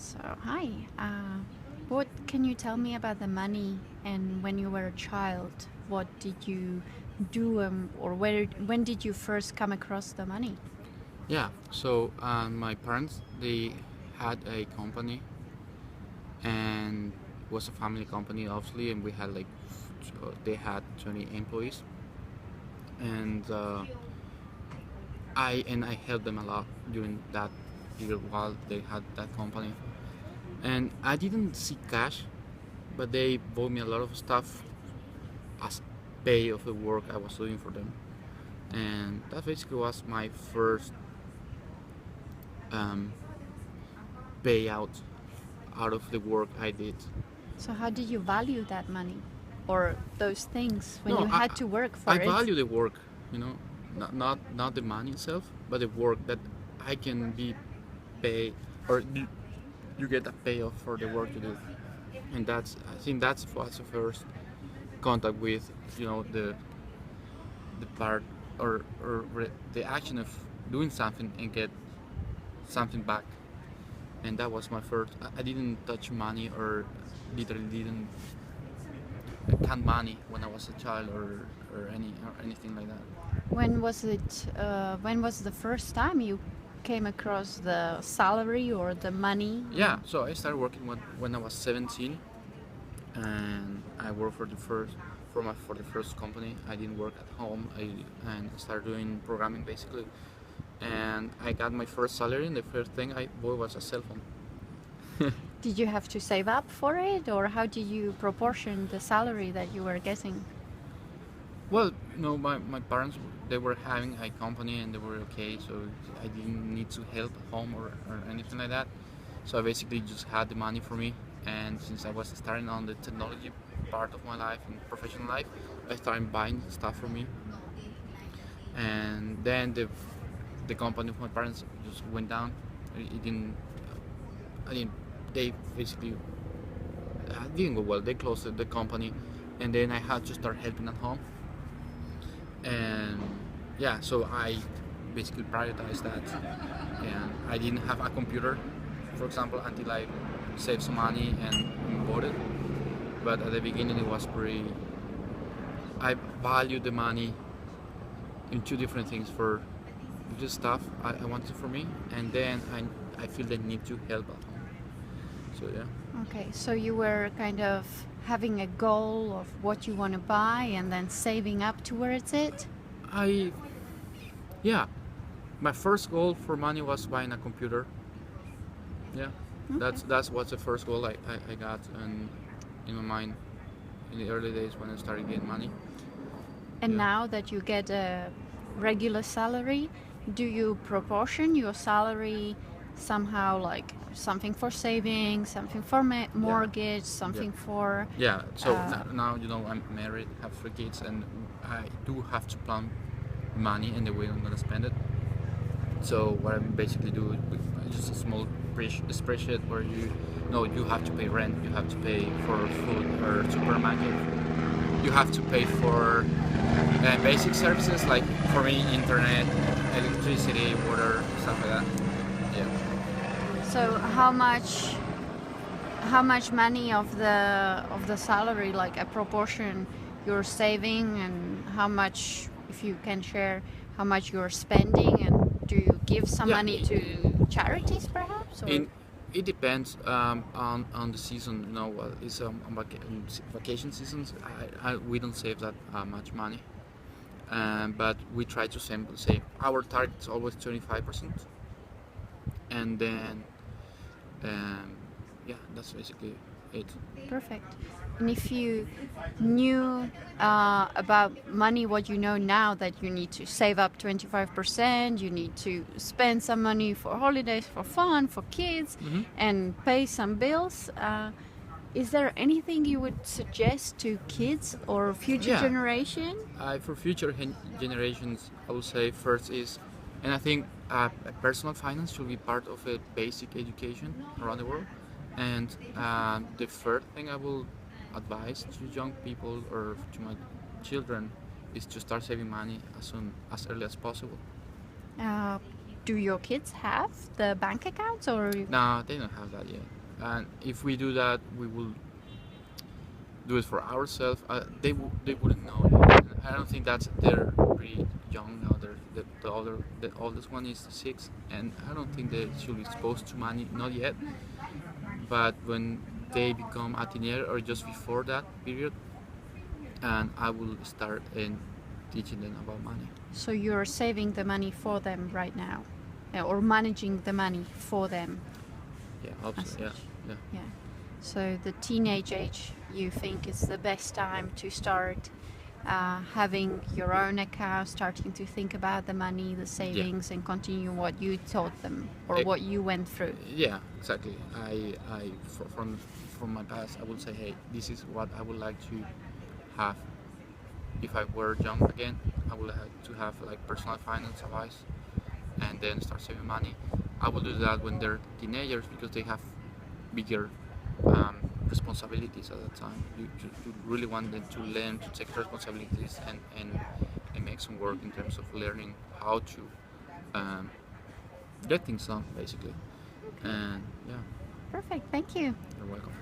So, hi. What can you tell me about the money and when you were a child? What did you do or when did you first come across the money? Yeah, so my parents they had a company and was a family company obviously, and we had they had 20 employees, and I helped them a lot during that period while they had that company, and I didn't see cash, but they bought me a lot of stuff as pay of the work I was doing for them, and that basically was my first um, payout out of the work I did. So, how did you value that money or those things when No, you had to work I for it? value the work, you know, not the money itself, but the work that I can be paid, or you get a payoff for the work you do, and I think that's what's the first contact with, the part, or the action of doing something and get something back, and that was my first. I didn't touch money, or literally didn't count money when I was a child, or anything like that. When was it? When was the first time you came across the salary or the money? Yeah, so I started working when I was 17, and I worked for the first company. I didn't work at home. And I started doing programming basically, and I got my first salary, and the first thing I bought was a cell phone. Did you have to save up for it, or how did you proportion the salary that you were getting? Well, my parents, they were having a company and they were okay, so I didn't need to help at home, or anything like that. So I basically just had the money for me, and since I was starting on the technology part of my life and professional life, I started buying stuff for me, and then the company of my parents just went down. It didn't. I didn't. They basically didn't go well. They closed the company, and then I had to start helping at home, and yeah, so I basically prioritized that, and I didn't have a computer, for example, until I saved some money and bought it. But at the beginning it was pretty. I valued the money in two different things: for just stuff I wanted for me, and then I feel the need to help at home. So yeah. Okay, so you were kind of having a goal of what you want to buy and then saving up towards it? I Yeah, my first goal for money was buying a computer. Yeah, Okay. that's what's the first goal I got, and in my mind in the early days when I started getting money. And Yeah. now that you get a regular salary, do you proportion your salary somehow, like something for saving, something for Yeah. mortgage, Yeah. something for Yeah. So uh, now I'm married, have 3 kids, and I do have to plan money and the way I'm gonna spend it. So what I basically do is just a small spreadsheet where you have to pay rent, you have to pay for food or supermarket, you have to pay for basic services like, for me, internet, electricity, water, stuff like that. Yeah. so how much money of the salary, like a proportion, you're saving, and how much, if you can share, how much you're spending, and do you give some Yeah. money to charities perhaps, or In It depends on the season. It's on vacation seasons. We don't save that much money, but we try to save. Our target is always 25%, and then um, yeah, that's basically it. perfect. And if you knew about money, what you know now, that you need to save up 25%, you need to spend some money for holidays, for fun, for kids, Hmm. and pay some bills. Is there anything you would suggest to kids or future Yeah, generation? for future generations, I would say first is, and I think personal finance should be part of a basic education around the world. And the third thing I will advise to young people or to my children is to start saving money as early as possible. Uh, Do your kids have the bank accounts or? No, they don't have that yet. And if we do that, we will do it for ourselves. They wouldn't know yet. And I don't think that's they're pretty young now. The oldest one is 6, and I don't think they should be exposed to money, not yet. But when they become a teenager or just before that period, and I will start teaching them about money. So you're saving the money for them right now, or managing the money for them. Yeah, absolutely. Yeah. Yeah. So the teenage age, you think is the best time to start having your own account, starting to think about the money, the savings, and continue what you taught them or what you went through. Yeah, exactly. From my past, I would say, hey, this is what I would like to have. If I were young again, I would like to have like personal finance advice, and then start saving money. I will do that when they're teenagers because they have bigger responsibilities at that time. You really want them to learn to take responsibilities and make some work in terms of learning how to get things done, basically. And yeah. Perfect. Thank you. You're welcome.